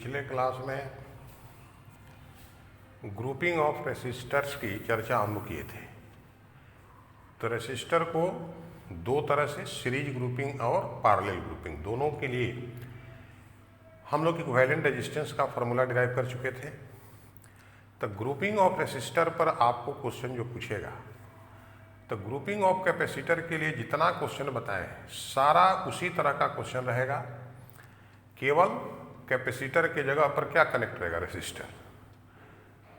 पिछले क्लास में grouping of resistors की चर्चा हम लोग किए थे। तो रेसिस्टर को दो तरह से सीरीज ग्रुपिंग और पैरेलल ग्रुपिंग दोनों के लिए हम लोग इक्विवेलेंट रेजिस्टेंस का फॉर्मूला डिराइव कर चुके थे। तो ग्रुपिंग ऑफ रेसिस्टर पर आपको क्वेश्चन जो पूछेगा, तो ग्रुपिंग ऑफ कैपेसिटर के लिए जितना क्वेश्चन बताएं सारा उसी तरह का क्वेश्चन रहेगा, केवल कैपेसिटर के जगह पर क्या कनेक्ट रहेगा, रेसिस्टर।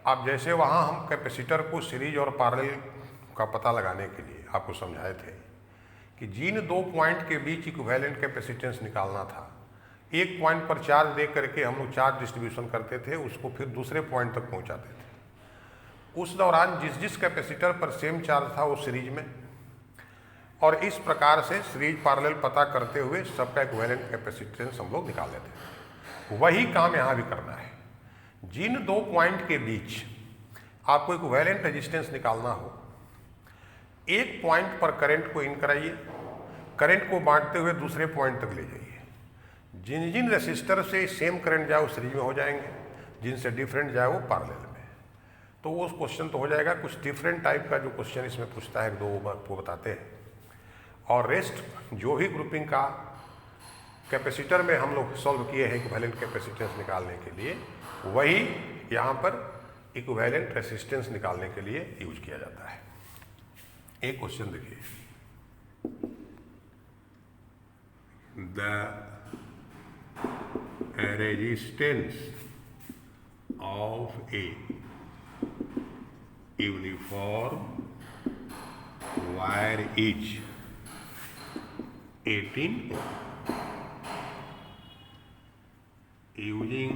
अब जैसे वहाँ हम कैपेसिटर को सीरीज और पैरेलल का पता लगाने के लिए आपको समझाए थे कि जिन दो पॉइंट के बीच इक्विवेलेंट कैपेसिटेंस निकालना था, एक पॉइंट पर चार्ज दे करके हम लोग चार्ज डिस्ट्रीब्यूशन करते थे, उसको फिर दूसरे पॉइंट तक पहुंचाते थे। उस दौरान जिस जिस कैपेसिटर पर सेम चार्ज था वो सीरीज में, और इस प्रकार से सीरीज पैरेलल पता करते हुए सबका इक्विवेलेंट कैपेसिटेंस हम लोग निकाल लेते थे। वही काम यहाँ भी करना है। जिन दो पॉइंट के बीच आपको इक्विवेलेंट रेजिस्टेंस निकालना हो, एक पॉइंट पर करंट को इन कराइए, करंट को बांटते हुए दूसरे पॉइंट तक ले जाइए। जिन जिन रेसिस्टर से सेम करंट जाए वो सीरीज में हो जाएंगे, जिनसे डिफरेंट जाए वो पैरेलल में। तो वो क्वेश्चन तो हो जाएगा। कुछ डिफरेंट टाइप का जो क्वेश्चन इसमें पूछता है, दो वो बताते हैं। और रेस्ट जो भी ग्रुपिंग का कैपेसिटर में हम लोग सॉल्व किए हैं इक्विवेलेंट कैपेसिटेंस निकालने के लिए, वही यहाँ पर इक्विवेलेंट रेसिस्टेंस निकालने के लिए यूज किया जाता है। एक क्वेश्चन देखिए, the resistance of a uniform wire is 18 ohm. Using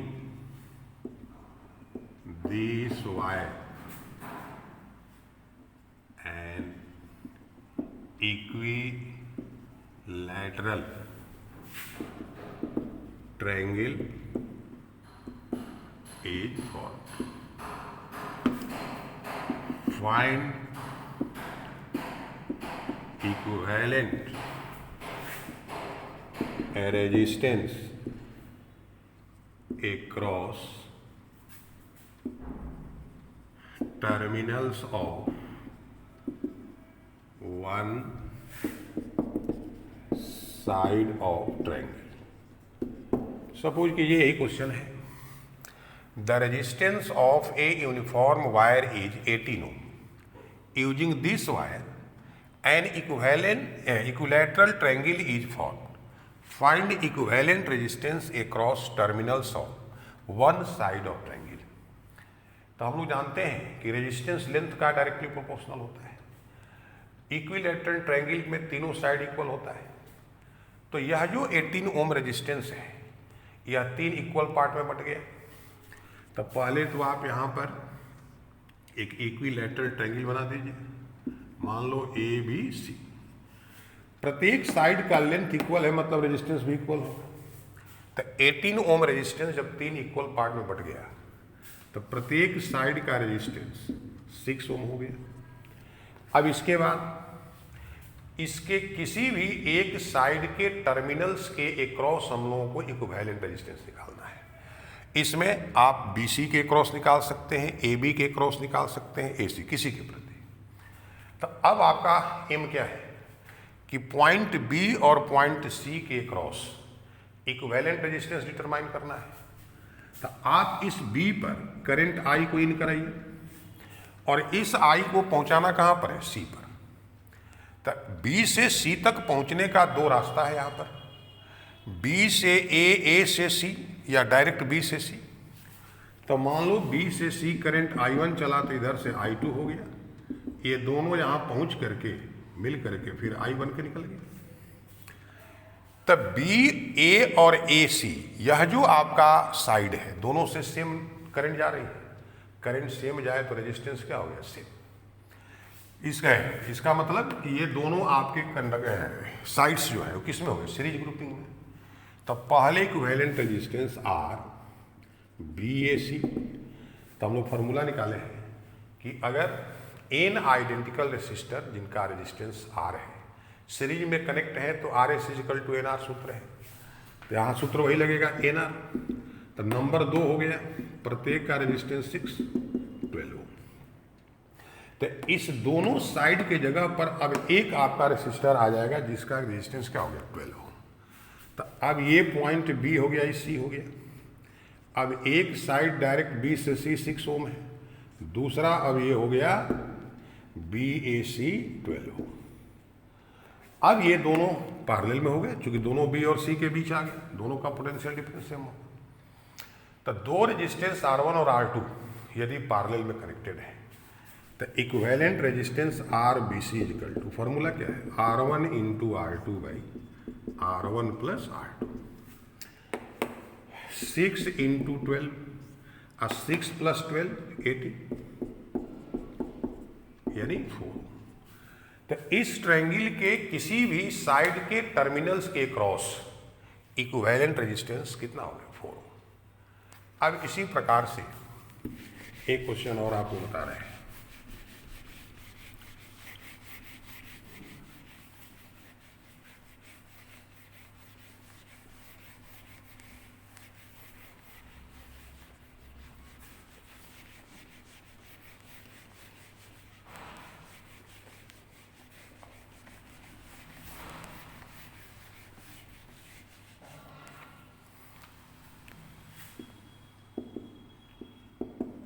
this wire and equilateral triangle is formed. Find equivalent resistance across terminals of one side of triangle. Suppose कि ये यही क्वेश्चन है। The resistance of a uniform wire is 18 ohm. Using this wire an equilateral triangle is formed. Find equivalent resistance across terminals of one side of triangle. तो हम लोग जानते हैं कि रेजिस्टेंस लेंथ का डायरेक्टली प्रोपोर्शनल होता है। इक्विलैटरल ट्रायंगल में तीनों साइड इक्वल होता है। तो यह जो 18 ओम रेजिस्टेंस है, यह तीन इक्वल पार्ट में बट गया। तो पहले तो आप यहाँ पर एक इक्विलैटरल ट्रायंगल बना दीजिए, मान लो ए बी सी। प्रत्येक साइड का लेंथ इक्वल है, मतलब रेजिस्टेंस भी इक्वल होगा। तो 18 ओम रेजिस्टेंस जब तीन इक्वल पार्ट में बट गया, तो प्रत्येक साइड का रेजिस्टेंस 6 ओम हो गया। अब इसके बाद इसके किसी भी एक साइड के टर्मिनल्स के अक्रॉस हम लोगों को इक्विवेलेंट रेजिस्टेंस निकालना है। इसमें आप BC के क्रॉस निकाल सकते हैं, AB के क्रॉस निकाल सकते हैं, AC किसी के प्रति। तो अब आपका एम क्या है कि पॉइंट B और पॉइंट C के क्रॉस इक्विवेलेंट रेजिस्टेंस डिटरमाइन करना है। तो आप इस B पर करंट I को इन कराइए, और इस I को पहुंचाना कहां पर है, C पर। तो B से C तक पहुंचने का दो रास्ता है यहाँ पर, B से A से C, या डायरेक्ट B से C। तो मान लो B से C करंट I1 चला, तो इधर से I2 हो गया। ये दोनों यहाँ पहुंच करके मिल करके फिर I बन के निकल गया। तब B, A और AC, यह जो आपका साइड है, दोनों से सेम करंट जा रही है। करंट सेम जाए तो रेजिस्टेंस क्या हो गया, सेम। इसका मतलब कि ये दोनों आपके साइड्स जो है वो किस में हो गए, सीरीज ग्रुपिंग में। तो पहले इक्विवेलेंट रेजिस्टेंस R BAC। तो हम लोग फॉर्मूला निकाले हैं कि अगर n आइडेंटिकल रेसिस्टर जिनका रेजिस्टेंस R है, सीरीज में कनेक्ट है, तो RS = NR सूत्र है। तो यहाँ सूत्र वही लगेगा NR। तो नंबर 2 हो गया, प्रत्येक का रेजिस्टेंस 6 12 ओम। तो इस दोनों साइड के जगह पर अब एक आपका रेसिस्टर आ जाएगा जिसका रेजिस्टेंस क्या हो गया 12 ओम। तो अब ये पॉइंट बी हो गया, सी हो गया। अब एक साइड डायरेक्ट बी से सी 6 ओम है, दूसरा अब ये हो गया बी ए सी 12 ओम। अब ये दोनों पैरेलल में हो गए, क्योंकि दोनों बी और सी के बीच आ गए, दोनों का पोटेंशियल डिफरेंस सेम हो। तो दो रेजिस्टेंस R1 और R2 यदि पैरेलल में कनेक्टेड है तो equivalent resistance RBC equal to, formula क्या है, R1 into R2 by R1 plus R2। 6 into 12, 6 plus 12 18, यानी 4। तो इस ट्रायंगल के किसी भी साइड के टर्मिनल्स के क्रॉस इक्विवेलेंट रेजिस्टेंस कितना हो गया 4। अब इसी प्रकार से एक क्वेश्चन और आपको बता रहे हैं।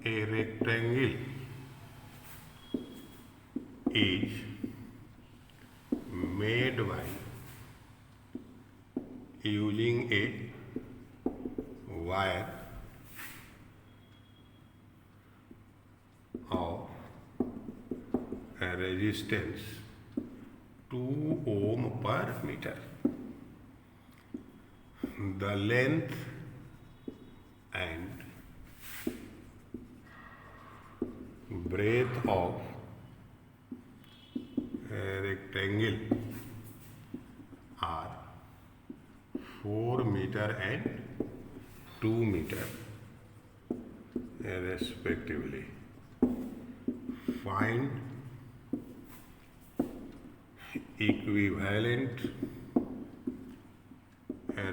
A rectangle is made by using a wire of a resistance 2 ohm per meter. The length and breadth of a rectangle are 4 meter and 2 meter respectively. Find equivalent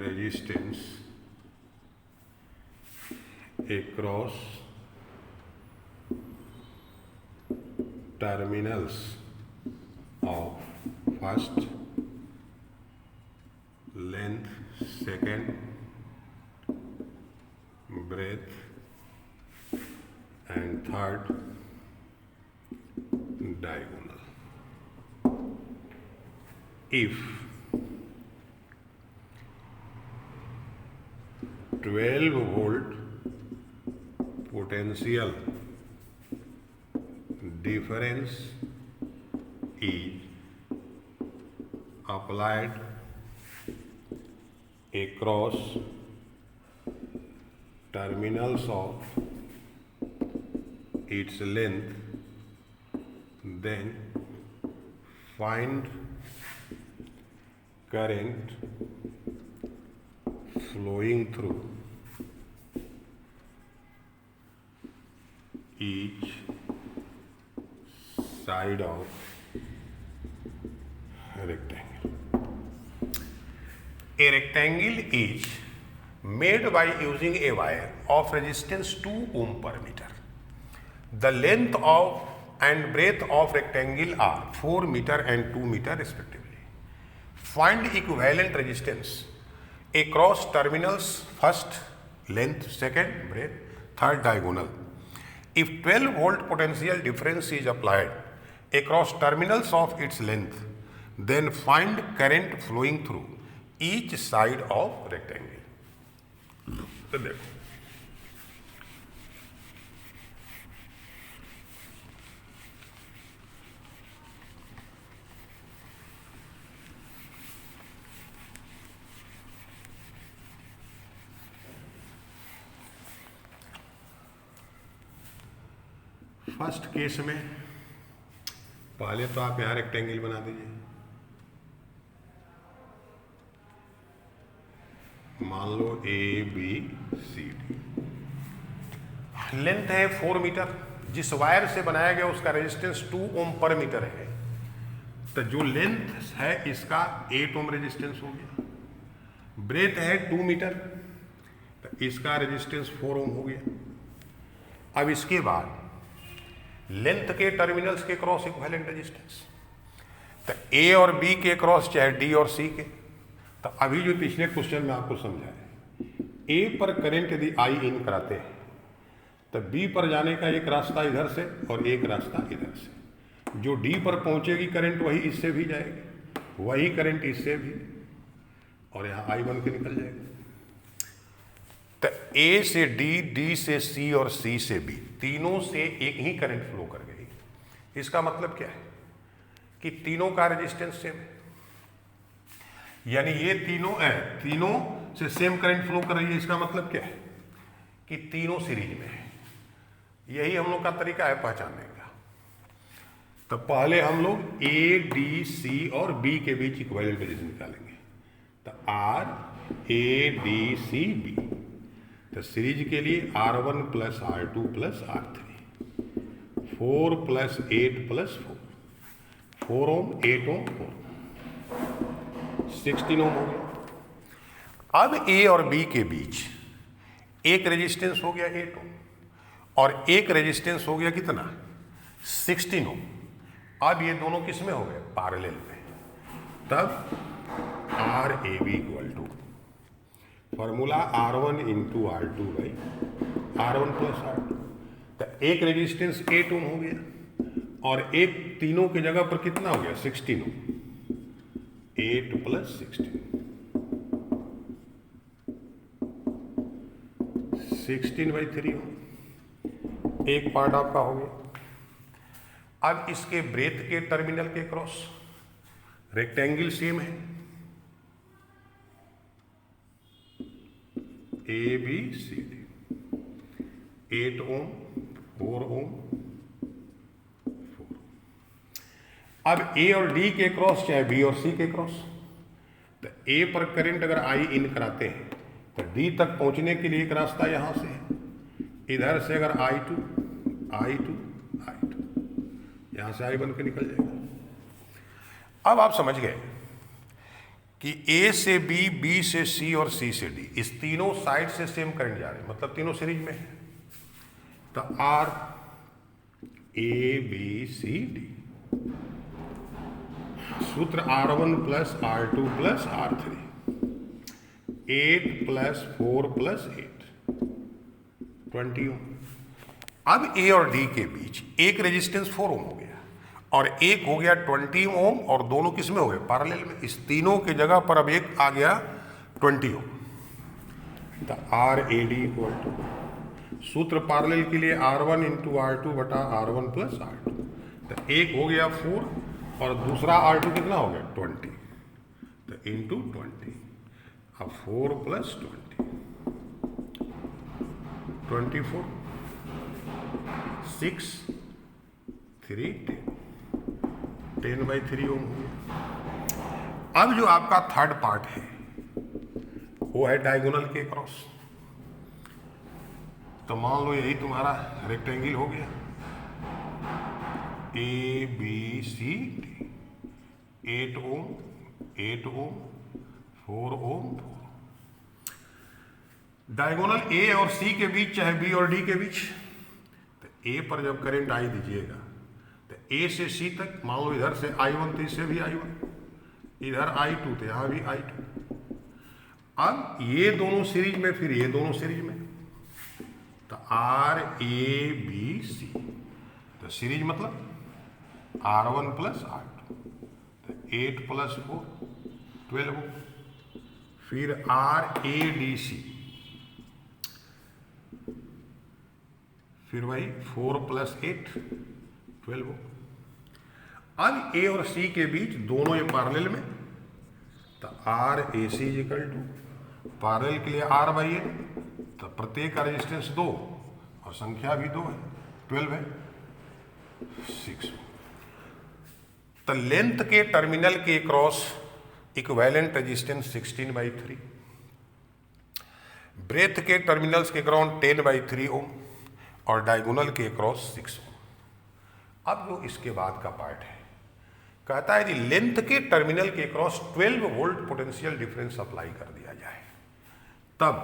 resistance across terminals of first, length, second, breadth, and third, diagonal. If 12-volt potential difference is applied across terminals of its length, then find current flowing through each side of a rectangle. A rectangle is made by using a wire of resistance 2 ohm per meter. The length of and breadth of rectangle are 4 meter and 2 meter respectively. Find equivalent resistance across terminals first, length, second, breadth, third, diagonal. If 12-volt potential difference is applied across terminals of its length, then find current flowing through each side of rectangle. तो देखो first case में पहले तो आप यहाँ rectangle बना दीजिए, मान लो A B C D. Length है 4 मीटर, जिस वायर से बनाया गया उसका रेजिस्टेंस 2 ओम पर मीटर है, तो जो लेंथ है इसका 8 ओम रेजिस्टेंस हो गया। ब्रेथ है 2 मीटर, तो इसका रेजिस्टेंस 4 ओम हो गया। अब इसके बाद लेंथ के टर्मिनल्स के क्रॉस इक्विवेलेंट रेजिस्टेंस, तो ए और बी के क्रॉस चाहे डी और सी के, तो अभी जो पिछले क्वेश्चन में आपको समझाया, ए पर करंट यदि आई इन कराते हैं तो बी पर जाने का एक रास्ता इधर से और एक रास्ता इधर से। जो डी पर पहुंचेगी करंट वही इससे भी जाएगी, वही करंट इससे भी, और यहाँ आई बन के निकल जाएगा। तो ए से डी, डी से सी और सी से बी, तीनों से एक ही करंट फ्लो कर गई। इसका मतलब क्या है कि तीनों का रेजिस्टेंस सेम है, यानी ये तीनों से सेम करंट फ्लो कर रही है। इसका मतलब क्या है कि तीनों सीरीज में है। यही हम लोग का तरीका है पहचानने का। तो पहले हम लोग ए, डी, सी और बी के बीच इक्विवेलेंट रेजिस्टेंस निकालेंगे। तो R A D C B, तो सीरीज के लिए R1 plus R2 plus R3, 4 plus 8 plus 4 ohm 8 ohm 16 ohm हो गया। अब ए और बी के बीच एक रेजिस्टेंस हो गया 8 ओम और एक रेजिस्टेंस हो गया कितना 16 ओम। अब ये दोनों किस में हो गए, पैरेलल में। तब R A B equal to formula R1 into R2 by R1 plus R2। तो एक रेजिस्टेंस 8 ओम हो गया और एक तीनों की जगह पर कितना हो गया 16 ओम। 8 प्लस 16 बाई 3 ओम। एक पार्ट आपका हो गया। अब इसके ब्रेथ के टर्मिनल के क्रॉस रेक्टेंगल सेम है, ए B C D, 8 ohm 4 ohm 4। अब ए और डी के क्रॉस चाहे बी और सी के क्रॉस, तो ए पर करंट अगर आई इन कराते हैं तो डी तक पहुंचने के लिए एक रास्ता यहां से है, इधर से अगर I2 यहां से आई बन के निकल जाएगा। अब आप समझ गए कि ए से बी, बी से सी और सी से डी, इस तीनों साइड से सेम करंट जा रहे हैं, मतलब तीनों सीरीज में है। तो R A B C D, सूत्र R1 plus R2 plus R3, 8 plus 4 plus 8 20 ohm. अब ए और डी के बीच एक रेजिस्टेंस 4 ओम हो गया और एक हो गया 20 ओम, और दोनों किस में हो गए पैरेलल में। इस तीनों की जगह पर अब एक आ गया 20 ओम। तो R A D equal to सूत्र पैरेलल के लिए R1 इंटू R2 बटा R1 प्लस R2। तो एक हो गया 4 और दूसरा R2 कितना हो गया 20, तो इंटू 20। अब 4 प्लस 20 24, 6 3 10 बाई 3 ओम हो गया। अब जो आपका थर्ड पार्ट है वो है डायगोनल के क्रॉस। तो मान लो यही तुम्हारा रेक्टेंगल हो गया, A B C D, 8 ohm 8 ohm 4 ohm 4। Diagonal A और सी के बीच चाहे बी और डी के बीच, तो ए पर जब करंट आई दीजिएगा तो ए से सी तक, मान लो इधर से I1 तो इससे भी I1, इधर I2 तो यहाँ भी I2। अब ये दोनों सीरीज में, फिर ये दोनों सीरीज में, तो आर ए बी सी, तो सीरीज मतलब R1 प्लस R2, तो 8 प्लस 4 12। फिर आर ए डी सी, फिर वही 4 प्लस 8 12। अब ए और सी के बीच दोनों ये पैरेलल में, तो R A C equal to parallel के लिए आर बाई ए, तो प्रत्येक का रेजिस्टेंस 2 और संख्या भी 2 है, 12 है 6। तो लेंथ के टर्मिनल के क्रॉस इक्विवेलेंट रेजिस्टेंस 16/3, ब्रेथ के टर्मिनल्स के क्रॉस 10/3 ओम और डायगोनल के क्रॉस 6 ओम। अब जो इसके बाद का पार्ट है, कहता है यदि लेंथ के टर्मिनल के cross 12 volt potential difference apply कर दिया जाए, तब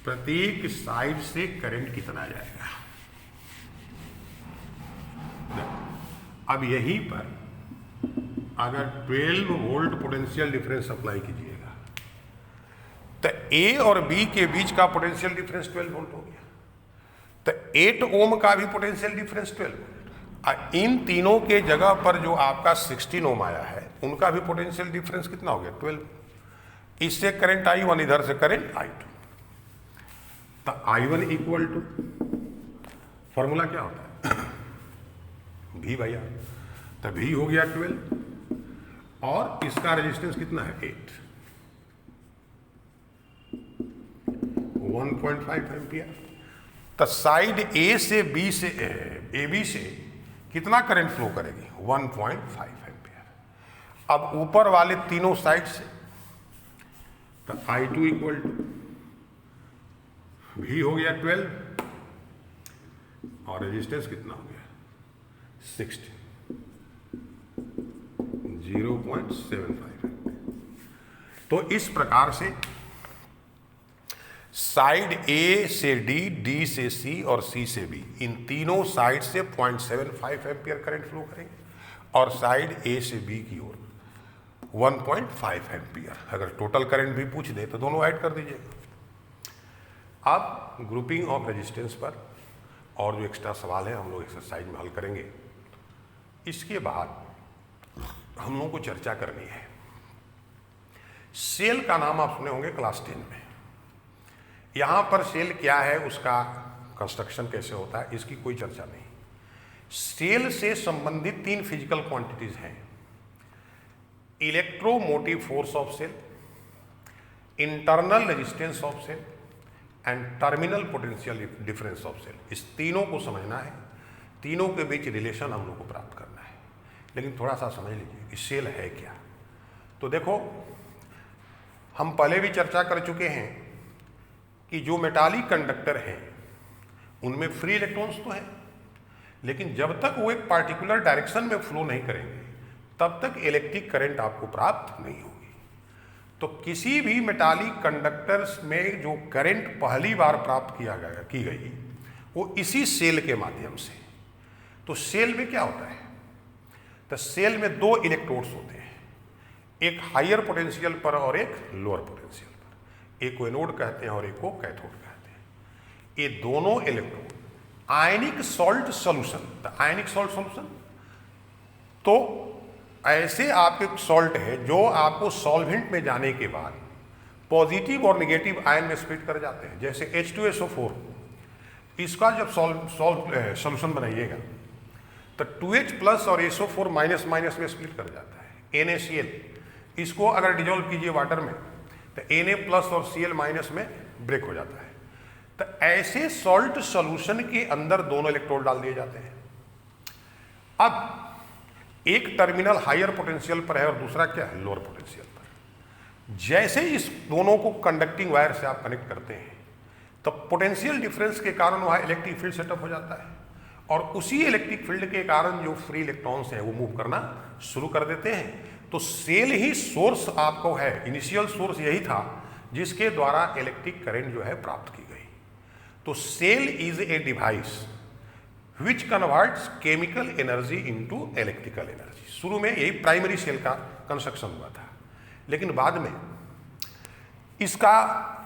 प्रत्येक साइड से करंट कितना जाएगा। अब यहीं पर अगर 12 वोल्ट पोटेंशियल डिफरेंस अप्लाई कीजिएगा तो ए और बी के बीच का पोटेंशियल डिफरेंस 12 वोल्ट हो गया, तो 8 ओम का भी पोटेंशियल डिफरेंस 12 वोल्ट। इन तीनों के जगह पर जो आपका 16 ओम आया है उनका भी पोटेंशियल डिफरेंस कितना हो गया 12। इससे करंट I1, इधर से करंट I2, तो I1 इक्वल टू फॉर्मूला क्या होता है V भैया, तो V हो गया 12 और इसका रेजिस्टेंस कितना है 8, 1.5 एम्पियर। तो साइड ए से बी से ए बी से कितना करंट फ्लो करेगी 1.5 एम्पियर। अब ऊपर वाले तीनों साइड से तो I2 इक्वल टू V हो गया 12 और रेजिस्टेंस कितना हो गया 60, 0.75 एम्पियर। तो इस प्रकार से साइड ए से डी, डी से सी और सी से बी, इन तीनों साइड से 0.75 एम्पियर करंट फ्लो करेंगे और साइड ए से बी की ओर 1.5 एम्पियर। अगर टोटल करंट भी पूछ दे तो दोनों ऐड कर दीजिएगा। अब ग्रुपिंग ऑफ रेजिस्टेंस पर और जो एक्स्ट्रा सवाल है हम लोग एक्सरसाइज में हल करेंगे। इसके बाद हम लोगों को चर्चा करनी है, सेल का नाम आप सुने होंगे क्लास 10 में। यहाँ पर सेल क्या है, उसका कंस्ट्रक्शन कैसे होता है, इसकी कोई चर्चा नहीं। सेल से संबंधित 3 फिजिकल क्वांटिटीज हैं, electromotive force of cell, internal resistance of cell and terminal potential difference of cell. इस तीनों को समझना है, तीनों के बीच रिलेशन हम लोग को प्राप्त करना है। लेकिन थोड़ा सा समझ लीजिए कि सेल है क्या। तो देखो, हम पहले भी चर्चा कर चुके हैं कि जो मेटालिक कंडक्टर हैं उनमें फ्री इलेक्ट्रॉन्स तो हैं, लेकिन जब तक वो एक पार्टिकुलर डायरेक्शन में फ्लो नहीं करेंगे तब तक इलेक्ट्रिक करंट आपको प्राप्त नहीं होगी। तो किसी भी मेटालिक कंडक्टर्स में जो करंट पहली बार प्राप्त की गई वो इसी सेल के माध्यम से। तो सेल में क्या होता है, तो सेल में 2 इलेक्ट्रोड्स होते हैं, एक हायर पोटेंशियल पर और एक लोअर पोटेंशियल पर। एक को एनोड कहते हैं और एक को कैथोड कहते हैं। ये दोनों इलेक्ट्रोड आयनिक सॉल्ट सॉल्यूशन, तो आयनिक सॉल्ट सॉल्यूशन तो ऐसे आपके सॉल्ट है जो आपको सॉल्वेंट में जाने के बाद पॉजिटिव और नेगेटिव आयन में स्प्लिट कर जाते हैं। जैसे H2SO4, इसका जब सॉल्यूशन बनाइएगा तो 2H प्लस और SO4 माइनस माइनस में स्प्लिट कर जाता है। NaCl, इसको अगर डिजोल्व कीजिए वाटर में तो Na प्लस और Cl माइनस में ब्रेक हो जाता है। तो ऐसे सॉल्ट सॉल्यूशन के अंदर दोनों इलेक्ट्रोड डाल दिए जाते हैं। अब एक टर्मिनल हायर पोटेंशियल पर है और दूसरा क्या है, लोअर पोटेंशियल पर। जैसे इस दोनों को कंडक्टिंग वायर से आप कनेक्ट करते हैं तो पोटेंशियल डिफरेंस के कारण वहाँ इलेक्ट्रिक फील्ड सेटअप हो जाता है और उसी इलेक्ट्रिक फील्ड के कारण जो फ्री इलेक्ट्रॉन्स हैं वो मूव करना शुरू कर देते हैं। तो सेल ही सोर्स आपको है, इनिशियल सोर्स यही था जिसके द्वारा इलेक्ट्रिक करंट जो है प्राप्त की गई। तो cell is a device which converts chemical energy into electrical energy. शुरू में यही प्राइमरी सेल का कंस्ट्रक्शन हुआ था, लेकिन बाद में इसका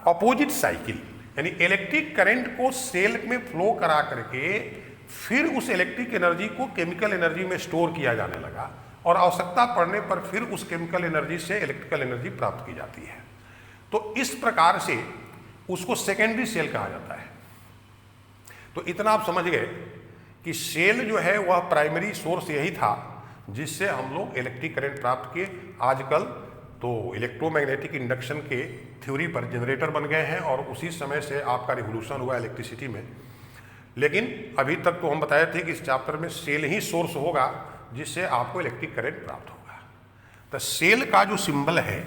अपोजिट साइकिल यानी इलेक्ट्रिक करंट को सेल में फ्लो करा करके फिर उस इलेक्ट्रिक एनर्जी को केमिकल एनर्जी में स्टोर किया जाने लगा और आवश्यकता पड़ने पर फिर उस केमिकल एनर्जी से इलेक्ट्रिकल एनर्जी प्राप्त की जाती है। तो इस प्रकार से उसको सेकेंडरी सेल कहा जाता है। तो इतना आप समझ गए कि सेल जो है वह प्राइमरी सोर्स यही था जिससे हम लोग इलेक्ट्रिक करंट प्राप्त किए। आजकल तो इलेक्ट्रोमैग्नेटिक इंडक्शन के थ्योरी पर जनरेटर बन गए हैं और उसी समय से आपका रिवोल्यूशन हुआ इलेक्ट्रिसिटी में। लेकिन अभी तक तो हम बताए थे कि इस चैप्टर में सेल ही सोर्स होगा जिससे आपको इलेक्ट्रिक करंट प्राप्त होगा। तो सेल का जो सिंबल है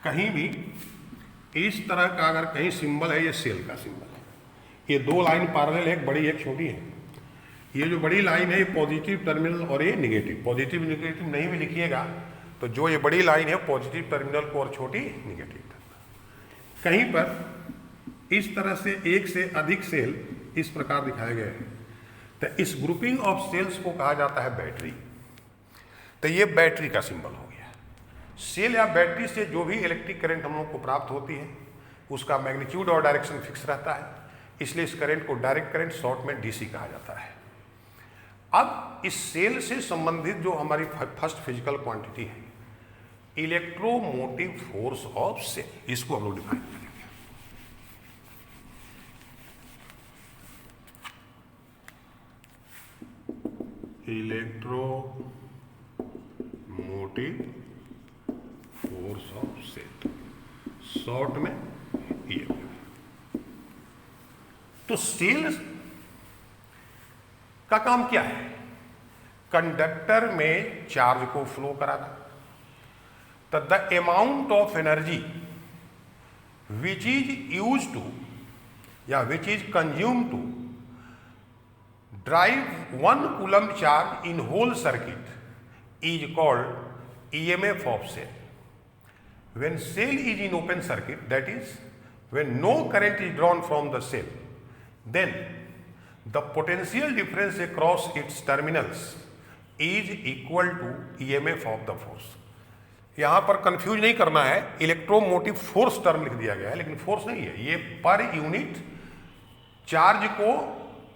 कहीं भी इस तरह का अगर कहीं सिंबल है, ये सेल का सिंबल है। ये 2 लाइन पैरेलल है, एक बड़ी एक छोटी है। ये जो बड़ी लाइन है ये पॉजिटिव टर्मिनल और ये निगेटिव, पॉजिटिव निगेटिव नहीं भी लिखिएगा तो जो ये बड़ी लाइन है पॉजिटिव टर्मिनल को और छोटी निगेटिव टर्मिनल। कहीं पर इस तरह से एक से अधिक सेल इस प्रकार दिखाए गए हैं, तो इस ग्रुपिंग ऑफ सेल्स को कहा जाता है बैटरी। तो ये बैटरी का सिंबल हो गया। सेल या बैटरी से जो भी इलेक्ट्रिक करंट हम लोग को प्राप्त होती है उसका मैग्नीट्यूड और डायरेक्शन फिक्स रहता है, इसलिए इस करंट को डायरेक्ट करंट, शॉर्ट में डीसी कहा जाता है। अब इस सेल से संबंधित जो हमारी फर्स्ट फिजिकल क्वांटिटी है, इलेक्ट्रोमोटिव फोर्स ऑफ सेल, इसको हम लोग डिफाइन करेंगे। Electromotive force of cell, short में ईएमएफ। तो सेल का काम क्या है? कंडक्टर में चार्ज को फ्लो कराना। तो the amount of energy which is use to या which is consume to drive 1 coulomb charge in whole circuit is called EMF of cell. When cell is in open circuit, that is, when no current is drawn from the cell, then the potential difference across its terminals is equal to EMF of the force. यहाँ पर confuse नहीं करना है, electromotive force term लिख दिया गया है, लेकिन फोर्स नहीं है, ये पर यूनिट चार्ज को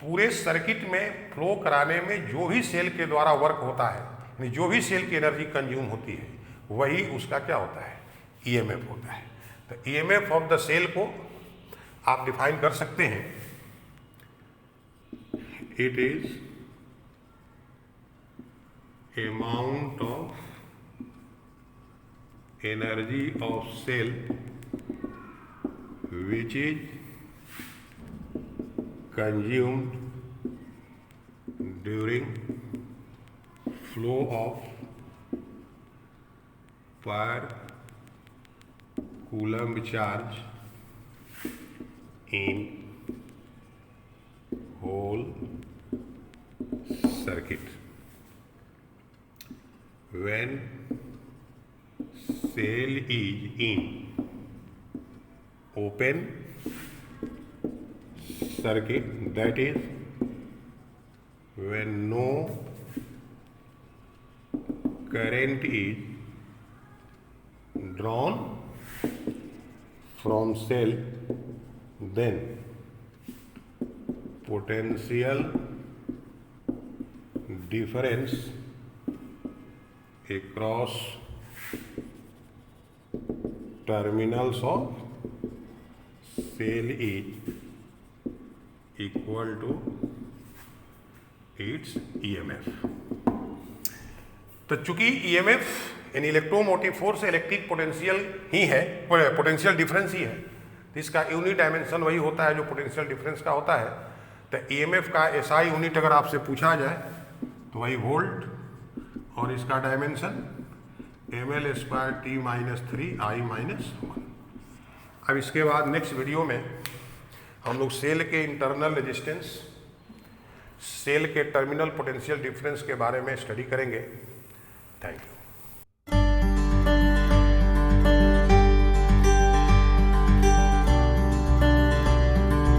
पूरे सर्किट में फ्लो कराने में जो भी सेल के द्वारा वर्क होता है, यानी जो भी सेल की एनर्जी कंज्यूम होती है, वही उसका क्या होता है? ईएमएफ होता है। तो ईएमएफ ऑफ द सेल को आप डिफाइन कर सकते हैं, it is amount of energy of cell which is consumed during flow of per Coulomb charge in whole circuit. When cell is in open circuit, that is when no current is drawn from cell, then potential difference across terminals of cell is equal to its EMF. तो चूंकि EMF यानी electromotive force electric potential ही है, potential difference ही है, तो इसका unit dimension वही होता है जो पोटेंशियल डिफरेंस का होता है। तो EMF का SI यूनिट अगर आपसे पूछा जाए तो वही वोल्ट, और इसका डायमेंशन mL²T-3I-1। अब इसके बाद नेक्स्ट वीडियो में हम लोग सेल के इंटरनल रेजिस्टेंस, सेल के टर्मिनल पोटेंशियल डिफरेंस के बारे में स्टडी करेंगे। Thank you.